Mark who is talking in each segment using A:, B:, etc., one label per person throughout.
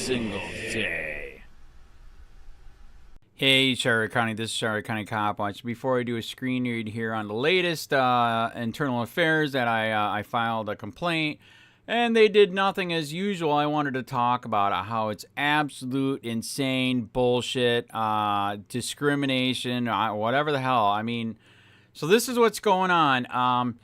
A: single day. Hey, Charlotte County, this is Charlotte County Copwatch. Before I do a screen read here on the latest internal affairs that I filed a complaint, and they did nothing as usual. I wanted to talk about how it's absolute insane bullshit, discrimination, whatever the hell. I mean, so this is what's going on.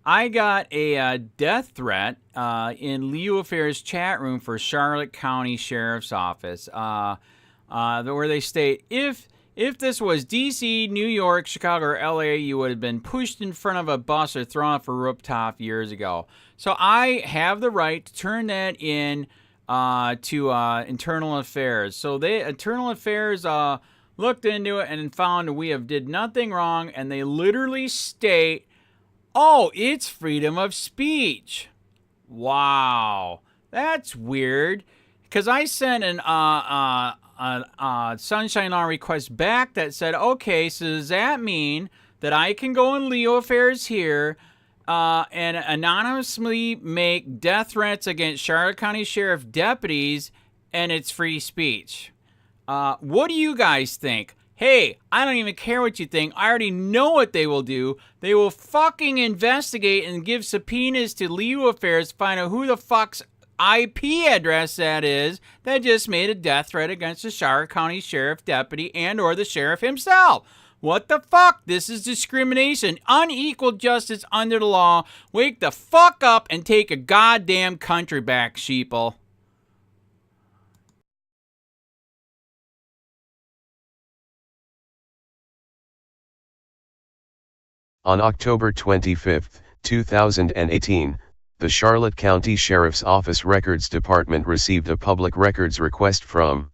A: I got a death threat in LEOAFFAIRS chat room for Charlotte County Sheriff's Office, where they state, if this was DC, New York, Chicago, or LA, you would have been pushed in front of a bus or thrown off a rooftop years ago. So I have the right to turn that in to Internal Affairs. So Internal Affairs looked into it and found we have did nothing wrong, and they literally state, oh, it's freedom of speech. Wow, that's weird. Because I sent an Sunshine Law request back that said, okay, so does that mean that I can go in LEOAFFAIRS here and anonymously make death threats against Charlotte County Sheriff deputies and it's free speech? What do you guys think? Hey, I don't even care what you think. I already know what they will do. They will fucking investigate and give subpoenas to LEOAFFAIRS to find out who the fuck's IP address that is that just made a death threat against the Charlotte County Sheriff deputy and or the sheriff himself. What the fuck? This is discrimination. Unequal justice under the law. Wake the fuck up and take a goddamn country back, sheeple.
B: On October 25, 2018, the Charlotte County Sheriff's Office Records Department received a public records request from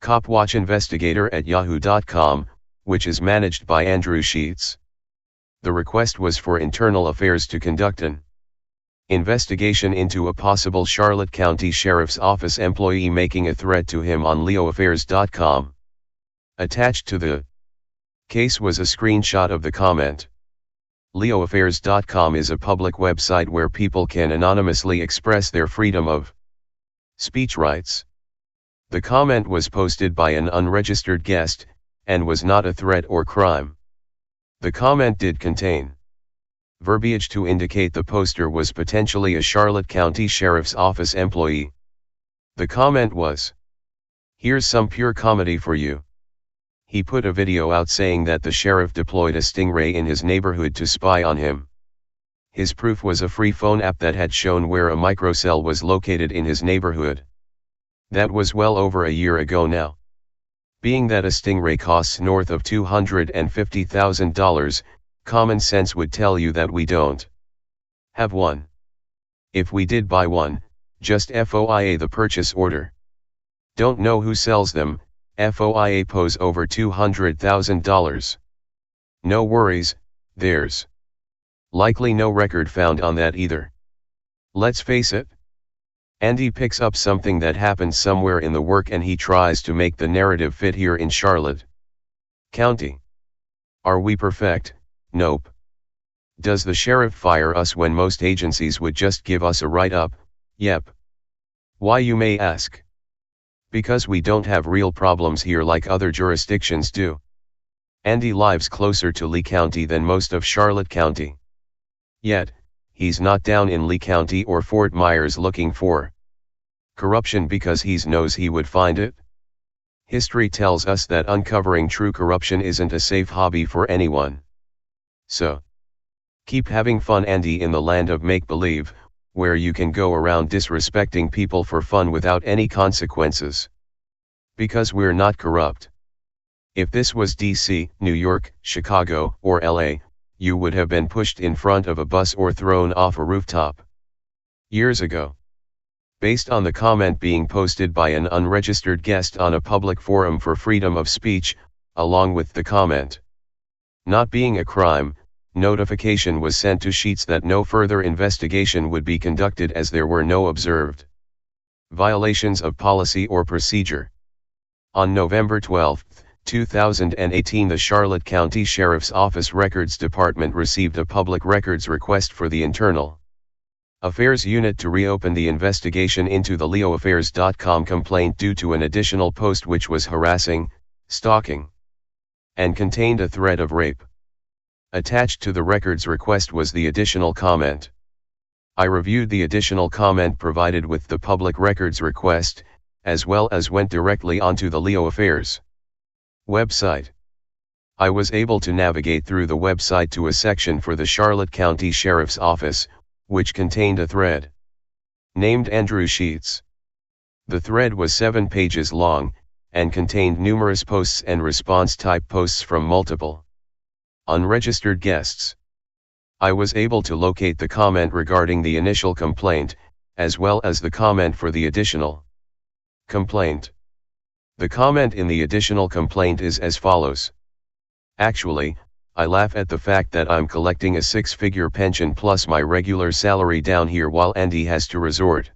B: Copwatch Investigator at yahoo.com, which is managed by Andrew Sheets. The request was for Internal Affairs to conduct an investigation into a possible Charlotte County Sheriff's Office employee making a threat to him on leoaffairs.com. Attached to the case was a screenshot of the comment. LEOAFFAIRS.com is a public website where people can anonymously express their freedom of speech rights. The comment was posted by an unregistered guest, and was not a threat or crime. The comment did contain verbiage to indicate the poster was potentially a Charlotte County Sheriff's Office employee. The comment was, "Here's some pure comedy for you." He put a video out saying that the sheriff deployed a stingray in his neighborhood to spy on him. His proof was a free phone app that had shown where a microcell was located in his neighborhood. That was well over a year ago now. Being that a stingray costs north of $250,000, common sense would tell you that we don't have one. If we did buy one, just FOIA the purchase order. Don't know who sells them. FOIA pose over $200,000. No worries, there's likely no record found on that either. Let's face it. Andy picks up something that happened somewhere in the work and he tries to make the narrative fit here in Charlotte County. Are we perfect? Nope. Does the sheriff fire us when most agencies would just give us a write-up? Yep. Why, you may ask? Because we don't have real problems here like other jurisdictions do. Andy lives closer to Lee County than most of Charlotte County. Yet, he's not down in Lee County or Fort Myers looking for corruption because he knows he would find it. History tells us that uncovering true corruption isn't a safe hobby for anyone. So, keep having fun, Andy, in the land of make-believe, where you can go around disrespecting people for fun without any consequences. Because we're not corrupt. If this was DC, New York, Chicago, or LA, you would have been pushed in front of a bus or thrown off a rooftop years ago. Based on the comment being posted by an unregistered guest on a public forum for freedom of speech, along with the comment not being a crime, notification was sent to Sheets that no further investigation would be conducted as there were no observed violations of policy or procedure. On November 12, 2018, the Charlotte County Sheriff's Office Records Department received a public records request for the Internal Affairs Unit to reopen the investigation into the LEOAFFAIRS.com complaint due to an additional post which was harassing, stalking, and contained a threat of rape. Attached to the records request was the additional comment. I reviewed the additional comment provided with the public records request, as well as went directly onto the LEOAFFAIRS website. I was able to navigate through the website to a section for the Charlotte County Sheriff's Office, which contained a thread named Andrew Sheets. The thread was 7 pages long, and contained numerous posts and response-type posts from multiple unregistered guests. I was able to locate the comment regarding the initial complaint, as well as the comment for the additional complaint. The comment in the additional complaint is as follows. Actually, I laugh at the fact that I'm collecting a 6-figure pension plus my regular salary down here while Andy has to resort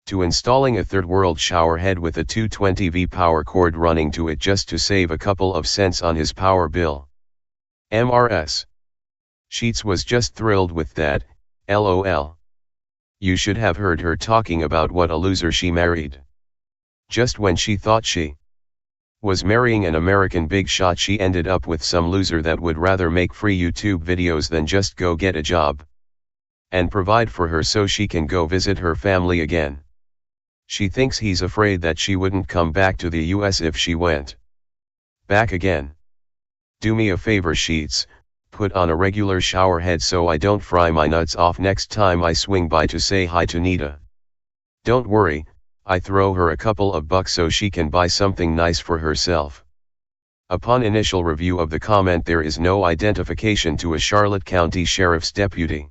B: to installing a third-world shower head with a 220V power cord running to it just to save a couple of cents on his power bill. MRS. Sheets was just thrilled with that, LOL. You should have heard her talking about what a loser she married. Just when she thought she was marrying an American big shot, she ended up with some loser that would rather make free YouTube videos than just go get a job and provide for her so she can go visit her family again. She thinks he's afraid that she wouldn't come back to the US if she went back again. Do me a favor, Sheets, put on a regular shower head so I don't fry my nuts off next time I swing by to say hi to Nita. Don't worry, I throw her a couple of bucks so she can buy something nice for herself. Upon initial review of the comment, there is no identification to a Charlotte County Sheriff's deputy.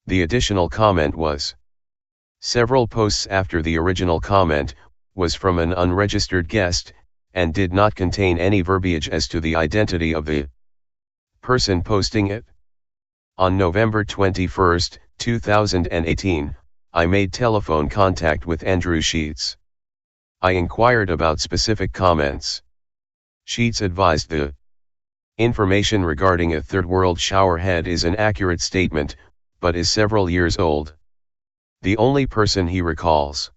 B: The additional comment was several posts after the original comment, was from an unregistered guest, and did not contain any verbiage as to the identity of the person posting it. On November 21, 2018, I made telephone contact with Andrew Sheets. I inquired about specific comments. Sheets advised the information regarding a third-world shower head is an accurate statement, but is several years old. The only person he recalls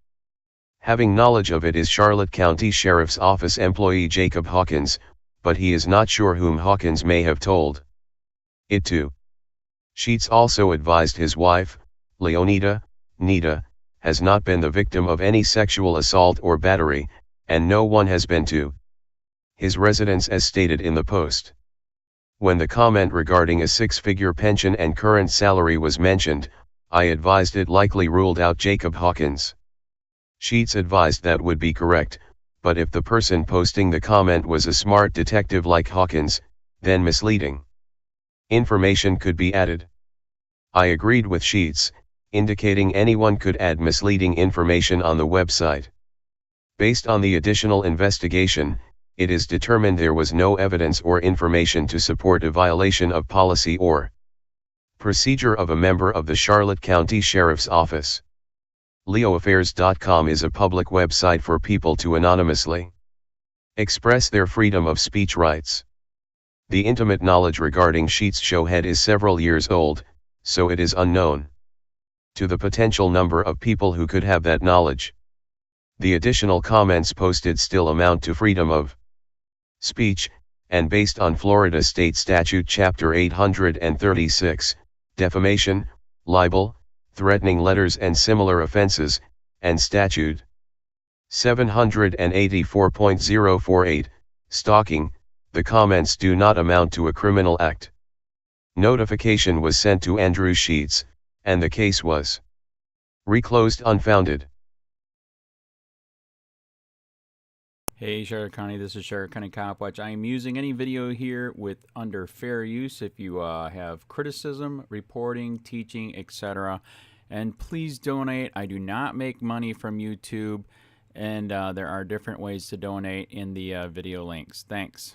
B: having knowledge of it is Charlotte County Sheriff's Office employee Jacob Hawkins, but he is not sure whom Hawkins may have told it to. Sheets also advised his wife, Leonida, Nita, has not been the victim of any sexual assault or battery, and no one has been to his residence as stated in the post. When the comment regarding a 6-figure pension and current salary was mentioned, I advised it likely ruled out Jacob Hawkins. Sheets advised that would be correct, but if the person posting the comment was a smart detective like Hawkins, then misleading information could be added. I agreed with Sheets, indicating anyone could add misleading information on the website. Based on the additional investigation, it is determined there was no evidence or information to support a violation of policy or procedure of a member of the Charlotte County Sheriff's Office. LEOAFFAIRS.com is a public website for people to anonymously express their freedom of speech rights. The intimate knowledge regarding Sheets' showhead is several years old, so it is unknown to the potential number of people who could have that knowledge. The additional comments posted still amount to freedom of speech, and based on Florida State Statute Chapter 836, defamation, libel, threatening letters and similar offenses, and Statute 784.048, stalking, the comments do not amount to a criminal act. Notification was sent to Andrew Sheets, and the case was reclosed unfounded.
A: Hey Charlotte County, this is Charlotte County Copwatch. I am using any video here with under fair use if you have criticism, reporting, teaching, etc. And please donate. I do not make money from YouTube, and there are different ways to donate in the video links. Thanks.